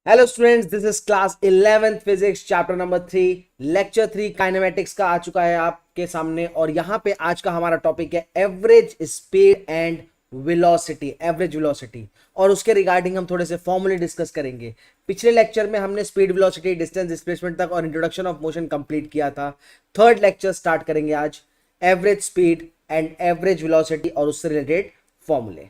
Hello students, this is class 11th physics chapter number 3 lecture 3 kinematics का आ चुका है आपके सामने। और यहां पे आज का हमारा टॉपिक है average speed and velocity, average velocity. और उसके रिगार्डिंग हम थोड़े से फॉर्मूले डिस्कस करेंगे। पिछले लेक्चर में हमने स्पीड, वेलोसिटी, डिस्टेंस, डिस्प्लेसमेंट तक और इंट्रोडक्शन ऑफ मोशन कंप्लीट किया था। थर्ड लेक्चर स्टार्ट करेंगे आज, average speed and average velocity और उससे रिलेटेड फॉर्मूले।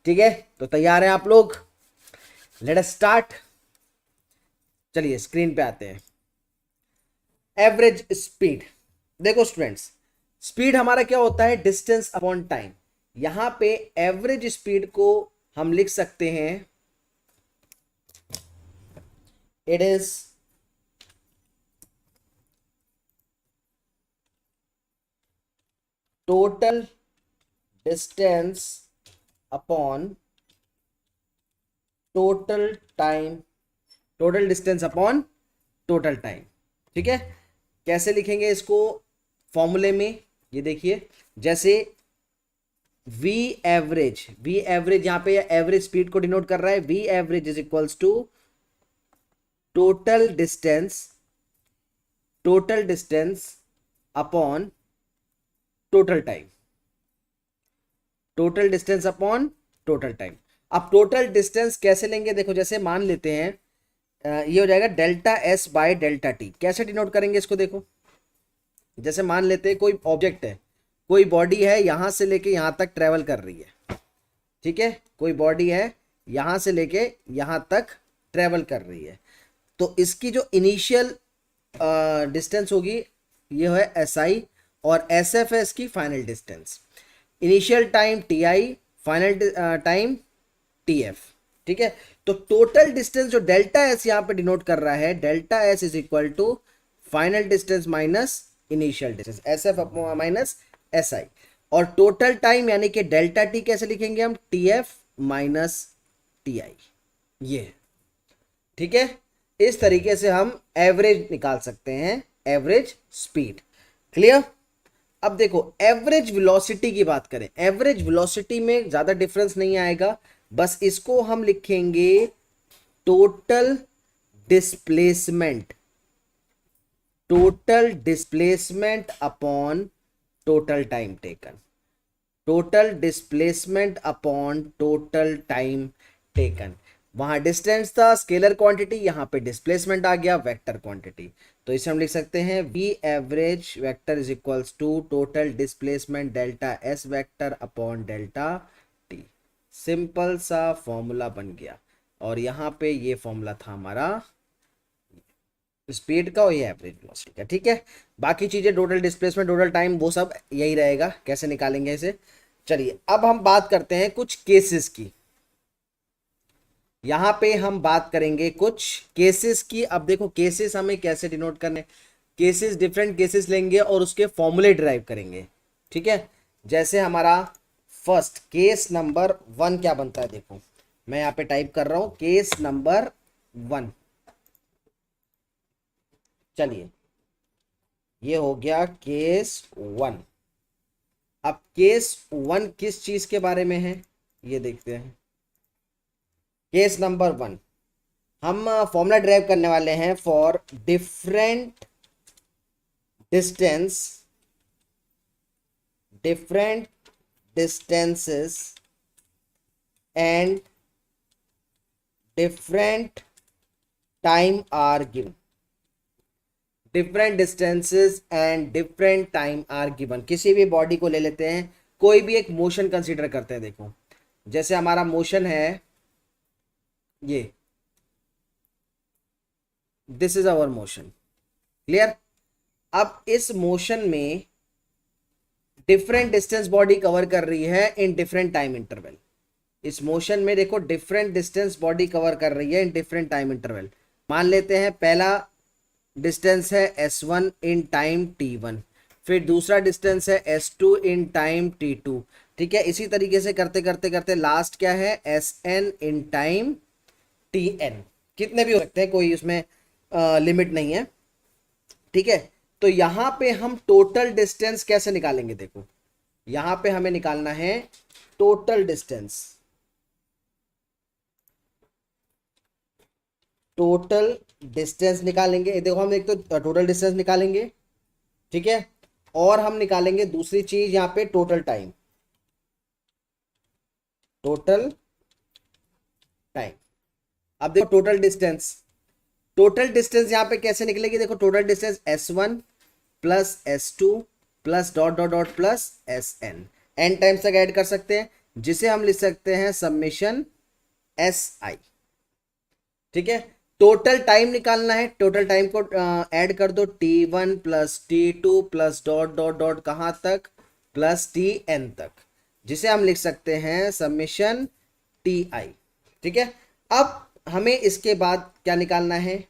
ठीक है, तो तैयार हैं आप लोग? Let us start. चलिए स्क्रीन पे आते हैं। एवरेज स्पीड, देखो स्टूडेंट्स, स्पीड हमारा क्या होता है? Distance upon time. यहां पे एवरेज स्पीड को हम लिख सकते हैं, it is total distance upon total time, total distance upon total time. ठीक है, कैसे लिखेंगे इसको फॉर्मूले में? ये देखिए, जैसे वी एवरेज, वी एवरेज यहां पे एवरेज स्पीड को डिनोट कर रहा है। V average is equals to total distance, total distance upon total time, total distance upon total time. अब टोटल डिस्टेंस कैसे लेंगे? देखो, जैसे मान लेते हैं ये हो जाएगा delta S by delta T. कैसे डिनोट करेंगे इसको? देखो, जैसे मान लेते हैं कोई ऑब्जेक्ट है, कोई बॉडी है, यहां से लेके यहां तक ट्रेवल कर रही है। ठीक है, कोई बॉडी है, यहां से लेके यहां तक ट्रेवल कर रही है। तो इसकी जो इनिशियल डिस्टेंस होगी ये है एस आई, और एस एफ है इसकी final distance. Initial time T I, final time T F. ठीक है, तो टोटल डिस्टेंस जो डेल्टा एस यहां पे डिनोट कर रहा है, delta S is equal to final distance minus initial distance, S F minus S I. और टोटल टाइम यानी कि डेल्टा टी कैसे लिखेंगे हम? T F minus T I. ये ठीक है, इस तरीके से हम एवरेज निकाल सकते हैं, एवरेज स्पीड। क्लियर? अब देखो, एवरेज वेलोसिटी की बात करें, एवरेज वेलोसिटी में ज्यादा डिफरेंस नहीं आएगा, बस इसको हम लिखेंगे total displacement, total displacement upon total time taken, total displacement upon total time taken. वहां डिस्टेंस था स्केलर क्वांटिटी, यहां पे डिस्प्लेसमेंट आ गया वेक्टर क्वांटिटी। तो इसे हम लिख सकते हैं V average vector is equals to total displacement delta S vector upon delta T. Simple सा फॉर्मूला बन गया। और यहां पे ये फॉर्मूला था हमारा स्पीड का और ये एवरेज वेलोसिटी का। ठीक है, बाकी चीजें टोटल डिस्प्लेसमेंट, टोटल टाइम, वो सब यही रहेगा, कैसे निकालेंगे इसे। चलिए अब हम बात करते हैं कुछ केसेस की। यहां पे हम बात करेंगे कुछ केसेस की। अब देखो, केसेस हमें कैसे डिनोट करने, केसेस डिफरेंट केसेस लेंगे और उसके फॉर्मूले ड्राइव करेंगे। ठीक है, जैसे हमारा फर्स्ट केस नंबर 1 क्या बनता है? देखो, मैं यहां पे टाइप कर रहा हूं केस नंबर 1। चलिए, ये हो गया केस 1। अब केस 1 किस चीज के बारे में है ये देखते हैं। केस नंबर 1 हम फॉर्मूला ड्राइव करने वाले हैं for different distance, different distances and different time are given, different distances and different time are given. किसी भी बॉडी को ले लेते हैं, कोई भी एक मोशन कंसीडर करते हैं। देखो, जैसे हमारा मोशन है ये, this is our motion. Clear? अब इस मोशन में डिफरेंट डिस्टेंस बॉडी कवर कर रही है इन डिफरेंट टाइम इंटरवल। इस मोशन में देखो, डिफरेंट डिस्टेंस बॉडी कवर कर रही है इन डिफरेंट टाइम इंटरवल। मान लेते हैं पहला डिस्टेंस है s1 इन टाइम t1, फिर दूसरा डिस्टेंस है s2 इन टाइम t2। ठीक है, इसी तरीके से करते करते करते लास्ट क्या है? sn in time tn। कितने भी हो सकते हैं, कोई उसमें लिमिट नहीं है। ठीक है, तो यहां पे हम टोटल डिस्टेंस कैसे निकालेंगे? देखो, यहां पे हमें निकालना है टोटल डिस्टेंस। टोटल डिस्टेंस निकालेंगे। देखो हम एक तो टोटल डिस्टेंस निकालेंगे, ठीक है, और हम निकालेंगे दूसरी चीज यहाँ पे टोटल टाइम, टोटल टाइम। अब देखो टोटल डिस्टेंस यहाँ पे कैसे निकलेगी, देखो total distance S1 plus S2 plus dot dot dot plus N times तक ऐड कर सकते हैं, जिसे हम लिख सकते हैं समेशन SI, ठीक है। टोटल टाइम निकालना है, टोटल टाइम को ऐड कर दो, T1 plus T2 plus dot dot dot कहाँ तक, प्लस Tn तक, जिसे हम लिख सकते हैं समेशन TI, ठीक है। अब हमें इसके बाद क्या निकालना है,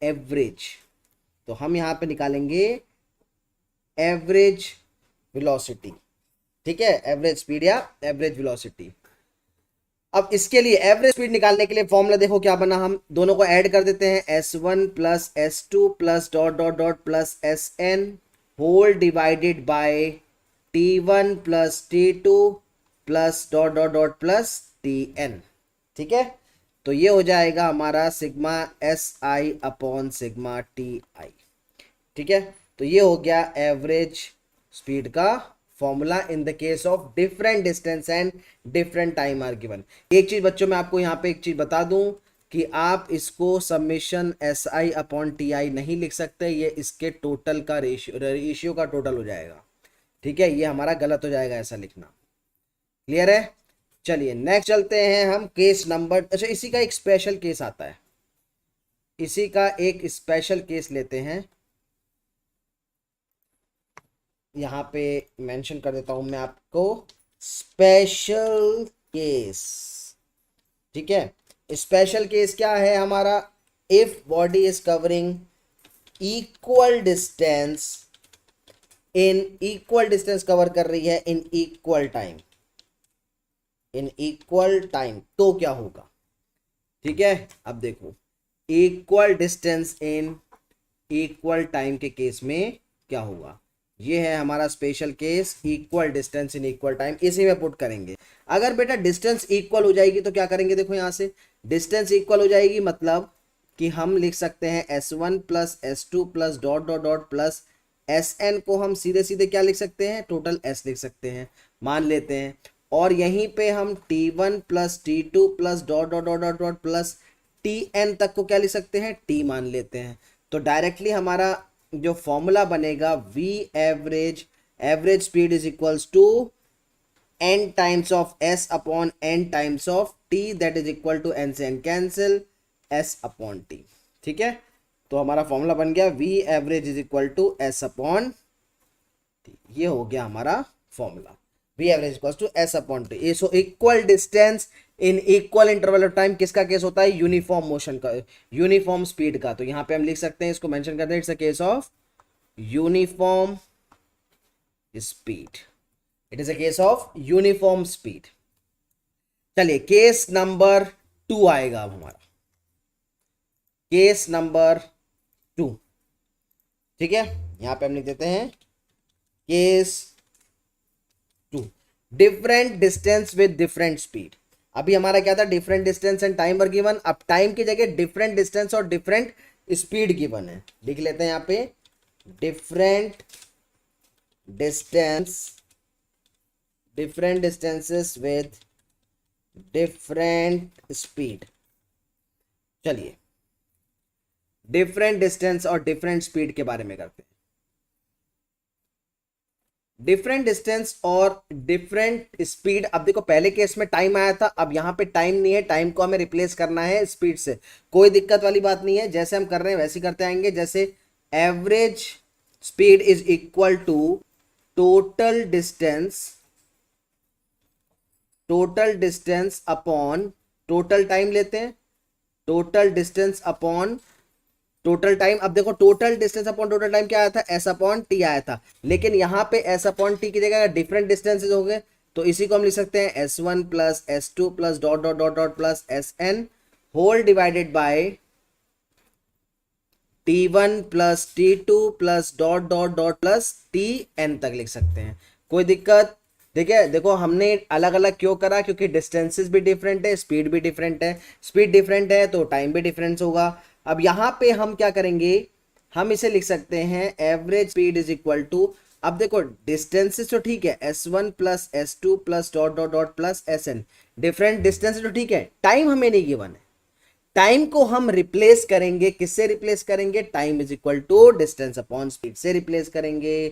एवरेज। तो हम यहां पे निकालेंगे एवरेज वेलोसिटी, ठीक है, एवरेज स्पीड या एवरेज वेलोसिटी। अब इसके लिए एवरेज स्पीड निकालने के लिए फॉर्मूला देखो क्या बना, हम दोनों को ऐड कर देते हैं, S1 plus S2 plus dot dot dot plus Sn whole divided by T1 plus T2 plus dot dot dot plus Tn, ठीक है। तो ये हो जाएगा हमारा sigma SI upon sigma TI, ठीक है। तो ये हो गया एवरेज स्पीड का formula in the case of different distance and different time are given. एक चीज बच्चों मैं आपको यहाँ पे एक चीज बता दूं कि आप इसको समेशन SI अपॉन TI नहीं लिख सकते, ये इसके टोटल का रेशियो का टोटल हो जाएगा, ठीक है, ये हमारा गलत हो जाएगा ऐसा लिखना। क्लियर है? चलिए नेक्स्ट चलते हैं हम केस नंबर, अच्छा इसी का एक स्पेशल केस आता है, इसी का एक स्पेशल केस लेते हैं, यहां पे मेंशन कर देता हूं मैं आपको स्पेशल केस, ठीक है। स्पेशल केस क्या है हमारा, if body is covering equal distance cover कर रही है इन इक्वल टाइम, तो क्या होगा, ठीक है। अब देखो equal distance in equal time के केस में क्या होगा, ये है हमारा special case, equal distance in equal time, इसी में पुट करेंगे। अगर बेटा डिस्टेंस इक्वल हो जाएगी तो क्या करेंगे, देखो यहां से डिस्टेंस इक्वल हो जाएगी, मतलब कि हम लिख सकते हैं S1 plus S2 plus dot dot dot plus Sn को हम सीधे सीधे क्या लिख सकते हैं, टोटल S लिख सकते हैं, मान लेते हैं। और यहीं पे हम T1 plus T2 plus dot dot dot dot dot plus Tn तक को क्या लिख सकते हैं, T मान लेते हैं। तो डायरेक्टली हमारा जो फॉर्मूला बनेगा V average speed is equals to n times of S upon n times of T, that is equal to n से n cancel S upon T, ठीक है। तो हमारा फॉर्मूला बन गया V average is equal to S upon T, ये हो गया हमारा formula, V average equals to S upon T। So equal distance in equal interval of time किसका केस होता है, यूनिफॉर्म मोशन का, यूनिफॉर्म स्पीड का। तो यहां पे हम लिख सकते हैं, इसको मेंशन करते हैं, it's a case of uniform speed, it is a case of uniform speed. चलिए केस नंबर 2 आएगा अब हमारा, केस नंबर 2, ठीक है। यहां पे हम लिख देते हैं case 2, different distance with different speed. अभी हमारा क्या था, different distance and time were given, अब टाइम की जगह डिफरेंट डिस्टेंस और डिफरेंट स्पीड गिवन है, लिख लेते हैं यहाँ पे different distances with different speed. चलिए डिफरेंट डिस्टेंस और डिफरेंट स्पीड के बारे में करते हैं। डिफरेंट डिस्टेंस और डिफरेंट स्पीड, अब देखो पहले केस में टाइम आया था, अब यहां पे टाइम नहीं है, टाइम को हमें रिप्लेस करना है स्पीड से, कोई दिक्कत वाली बात नहीं है, जैसे हम कर रहे हैं वैसे ही करते आएंगे। जैसे average speed is equal to total distance upon total time लेते हैं, total distance upon total time. अब देखो total distance upon total time क्या आया था, S अपॉन T आया था, लेकिन यहाँ पे S अपॉन T की जगह डिफरेंट डिस्टेंसेज हो गए, तो इसी को हम लिख सकते हैं S1 plus S2 plus dot dot dot dot plus Sn whole divided by T1 plus T2 plus dot dot dot plus Tn तक लिख सकते हैं, कोई दिक्कत देखिए देखो हमने अलग अलग क्यों करा, क्योंकि डिस्टेंसेस भी डिफरेंट है, स्पीड भी डिफरेंट है, स्पीड डिफरेंट है तो टाइम भी डिफरेंस होगा। अब यहाँ पे हम क्या करेंगे, हम इसे लिख सकते हैं average speed is equal to, अब देखो डिस्टेंसेस तो ठीक है, S1 plus S2 plus dot dot dot plus SN, different distance तो ठीक है, टाइम हमें नहीं गिवन है। टाइम को हम रिप्लेस करेंगे, किससे रिप्लेस करेंगे, time is equal to distance upon speed से रिप्लेस करेंगे,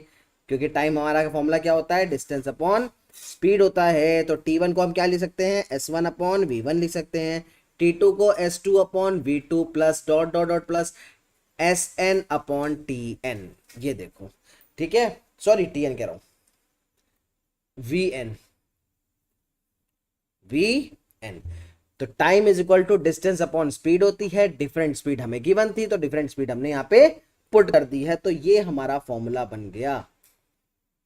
क्योंकि टाइम हमारा फॉर्मूला क्या होता है, डिस्टेंस अपॉन स्पीड होता है। तो T1 को हम क्या लिख सकते हैं, S1 अपॉन V1 लिख सकते हैं, T2 को S2 upon V2 plus dot dot dot plus SN upon TN, ये देखो ठीक है, सॉरी TN कह रहा हूं, VN, VN। तो time is equal to distance upon speed होती है, डिफरेंट स्पीड हमें गिवन थी तो डिफरेंट स्पीड हमने यहाँ पे पुट कर दी है, तो ये हमारा फॉर्मूला बन गया,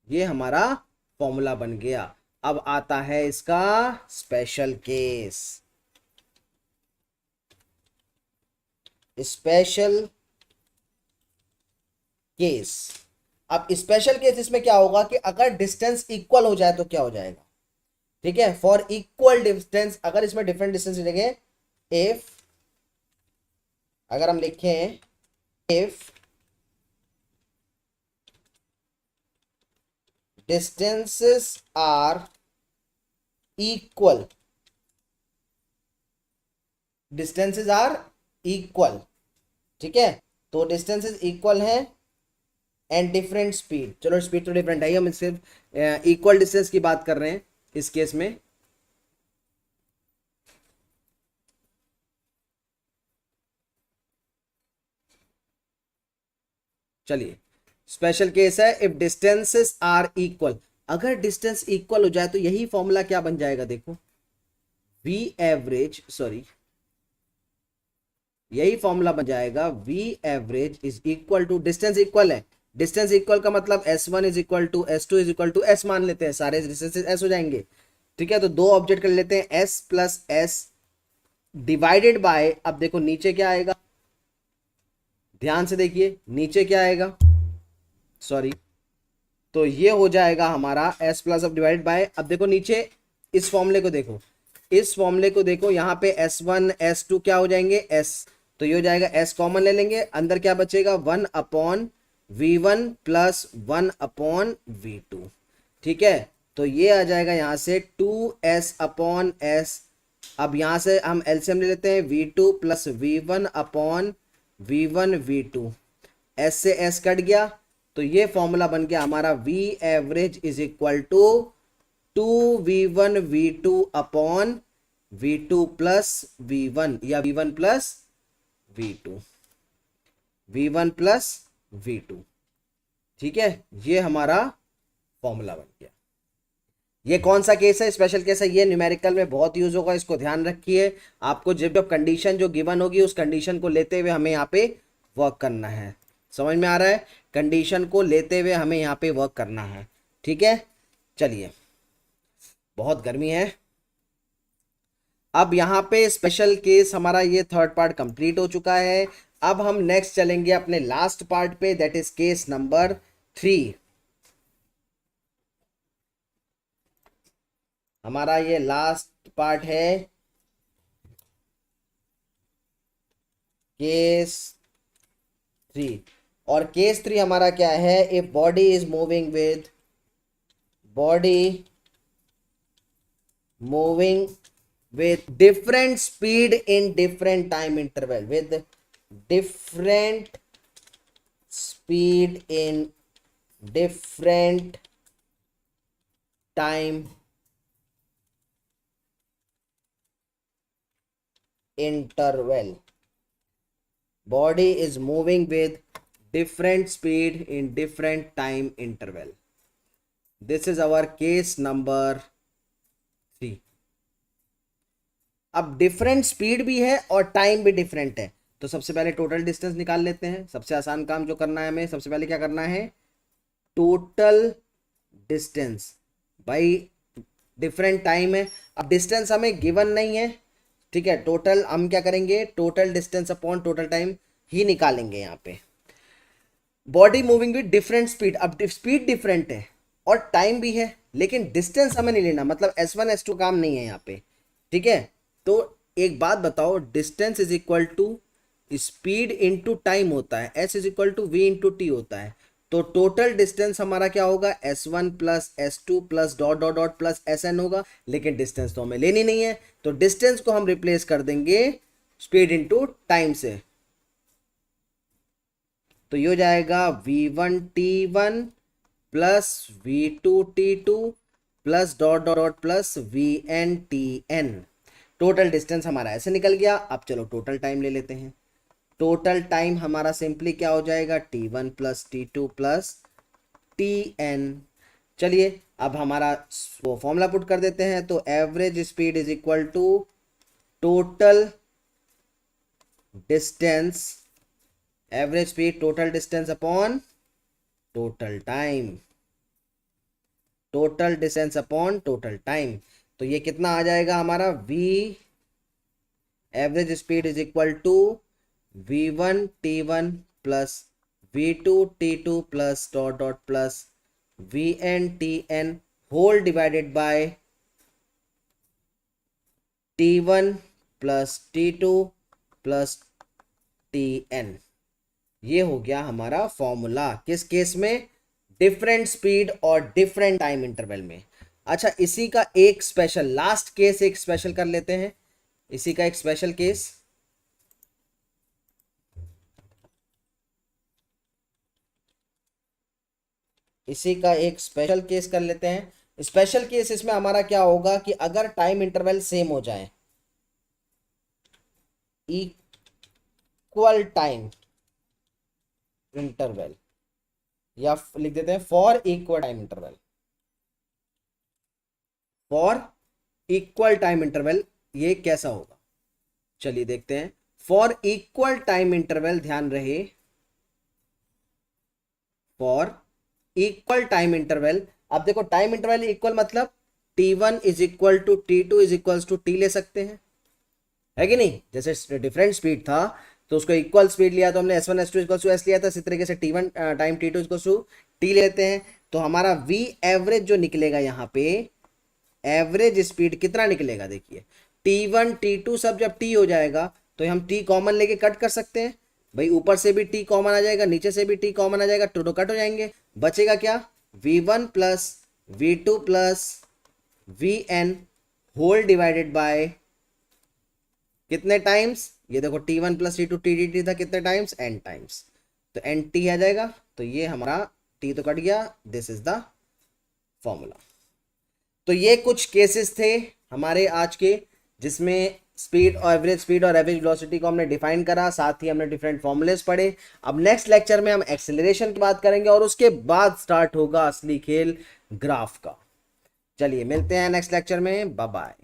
ये हमारा फॉर्मूला बन गया। अब आता है इसका स्पेशल केस, स्पेशल केस। अब स्पेशल केस इसमें क्या होगा कि अगर डिस्टेंस इक्वल हो जाए तो क्या हो जाएगा, ठीक है, फॉर इक्वल डिस्टेंस, अगर इसमें डिफरेंट डिस्टेंस लिखेंगे, इफ, अगर हम लिखें if distances are equal, distances are equal, ठीक है, तो डिस्टेंसेस इक्वल है एंड डिफरेंट स्पीड, चलो स्पीड तो डिफरेंट है, हम सिर्फ इक्वल डिस्टेंस की बात कर रहे हैं इस केस में। चलिए स्पेशल केस है, इफ डिस्टेंसेस आर इक्वल, अगर डिस्टेंस इक्वल हो जाए तो यही फॉर्मूला क्या बन जाएगा, देखो वी एवरेज, सॉरी यही फॉर्मूला बन जाएगा, V average is equal to, distance equal है, डिस्टेंस इक्वल का मतलब S1 is equal to S2 is equal to S मान लेते हैं, सारे डिस्टेंसेस S हो जाएंगे, ठीक है, तो दो ऑब्जेक्ट कर लेते हैं, S plus S divided by, अब देखो नीचे क्या आएगा, ध्यान से देखिए नीचे क्या आएगा, सॉरी, तो ये हो जाएगा हमारा S प्लस अब डिवाइडेड बाय, अब देखो नीचे इस फॉर्मूले को देखो, इस फॉर्मूले को देखो, यहाँ पे S1 S2 क्या हो जाएंगे S, तो ये हो जाएगा S कॉमन ले लेंगे, अंदर क्या बचेगा 1 upon V1 plus 1 upon V2, ठीक है, तो ये आ जाएगा यहाँ से 2S अपॉन S, अब यहाँ से हम एलसीएम ले लेते हैं, V2 plus V1 upon V1 V2, S से S कट गया, तो ये फॉर्मूला बन गया हमारा V average is equal to 2V1 V2 upon V2 plus V1 या V1 plus V2, V1 plus V2, ठीक है, ये हमारा फॉर्मूला बन गया। ये कौन सा केस है, स्पेशल केस है, ये न्यूमेरिकल में बहुत यूज होगा, इसको ध्यान रखिए, आपको जब जब कंडीशन जो गिवन होगी उस कंडीशन को लेते हुए हमें यहाँ पे वर्क करना है, समझ में आ रहा है, कंडीशन को लेते हुए हमें यहाँ पे वर्क करना है, ठीक है। चलिए बहुत गर्मी है, अब यहाँ पे स्पेशल केस हमारा ये थर्ड पार्ट कंप्लीट हो चुका है, अब हम नेक्स्ट चलेंगे अपने लास्ट पार्ट पे, दैट इज केस नंबर 3। हमारा ये लास्ट पार्ट है केस 3, और केस 3 हमारा क्या है, if body is moving with, body moving with different speed in different time interval, with different speed in different time interval, body is moving with different speed in different time interval, this is our case number 3। अब different speed भी है और time भी different है, तो सबसे पहले total distance निकाल लेते हैं, सबसे आसान काम जो करना है हमें, सबसे पहले क्या करना है, टोटल डिस्टेंस भाई, डिफरेंट टाइम है, अब डिस्टेंस हमें गिवन नहीं है, ठीक है, टोटल हम क्या करेंगे, total distance upon total time ही निकालेंगे यहाँ पे। Body moving with different speed, अब स्पीड डिफरेंट है और टाइम भी है, लेकिन डिस्टेंस हमें नहीं लेना, मतलब S1 S2 काम नहीं है यहाँ पे, ठीक है। तो एक बात बताओ, distance is equal to speed into time होता है, S is equal to V into T होता है। तो टोटल डिस्टेंस हमारा क्या होगा, S1 plus S2 plus dot dot dot plus Sn होगा, लेकिन डिस्टेंस तो हमें लेनी नहीं है, तो डिस्टेंस को हम रिप्लेस कर देंगे स्पीड इंटू टाइम से। तो ये हो जाएगा V1T1 plus V2T2 plus dot dot dot plus VNTN। Total distance हमारा ऐसे निकल गया। अब चलो टोटल टाइम ले लेते हैं। टोटल टाइम हमारा सिंपली क्या हो जाएगा, T1 plus T2 plus TN। चलिए अब हमारा वो फॉर्मूला पुट कर देते हैं। तो average speed is equal to total distance, average speed total distance upon total time, total distance upon total time. तो ये कितना आ जाएगा हमारा, V average speed is equal to V1T1 plus V2T2 plus dot dot plus VNTN whole divided by T1 plus T2 plus TN। ये हो गया हमारा फॉर्मूला। किस केस में, डिफरेंट स्पीड और डिफरेंट टाइम इंटरवल में। अच्छा, इसी का एक स्पेशल लास्ट केस एक स्पेशल कर लेते हैं। इसी का एक स्पेशल केस, इसी का एक स्पेशल केस कर लेते हैं। स्पेशल केस इसमें हमारा क्या होगा कि अगर टाइम इंटरवल सेम हो जाए, इक्वल टाइम इंटरवल, या लिख देते हैं for equal time interval, for equal time interval. ये कैसा होगा, चलिए देखते हैं। फॉर इक्वल टाइम इंटरवल, ध्यान रहे, फॉर इक्वल टाइम इंटरवल। अब देखो टाइम इंटरवल इक्वल मतलब T1 is equal to T2 is equal to T ले सकते हैं, है कि नहीं। जैसे डिफरेंट स्पीड था तो उसको इक्वल स्पीड लिया तो हमने S1 S2 equal to S लिया था, इसी तरीके से T1 time T2 equal to T लेते हैं। तो हमारा V एवरेज जो निकलेगा यहाँ पे, एवरेज स्पीड कितना निकलेगा, देखिए T1 T2 सब जब T हो जाएगा तो हम T कॉमन लेके कट कर सकते हैं भाई, ऊपर से भी T कॉमन आ जाएगा, नीचे से भी T कॉमन आ जाएगा, दोनों कट हो जाएंगे। बचेगा क्या, V1 plus V2 plus VN whole divided by कितने टाइम्स, ये देखो T1 प्लस T2 TDT था, कितने टाइम्स, N टाइम्स, तो NT आ जाएगा। तो ये हमारा T तो कट गया, दिस इज द फॉर्मूला। तो ये कुछ केसेस थे हमारे आज के, जिसमें स्पीड और एवरेज वेलोसिटी को हमने डिफाइन करा, साथ ही हमने डिफरेंट फॉर्मूलेस पढ़े। अब नेक्स्ट लेक्चर में हम एक्सेलरेशन की बात करेंगे और उसके बाद स्टार्ट होगा असली खेल ग्राफ का। चलिए मिलते हैं नेक्स्ट लेक्चर में, बाय बाय।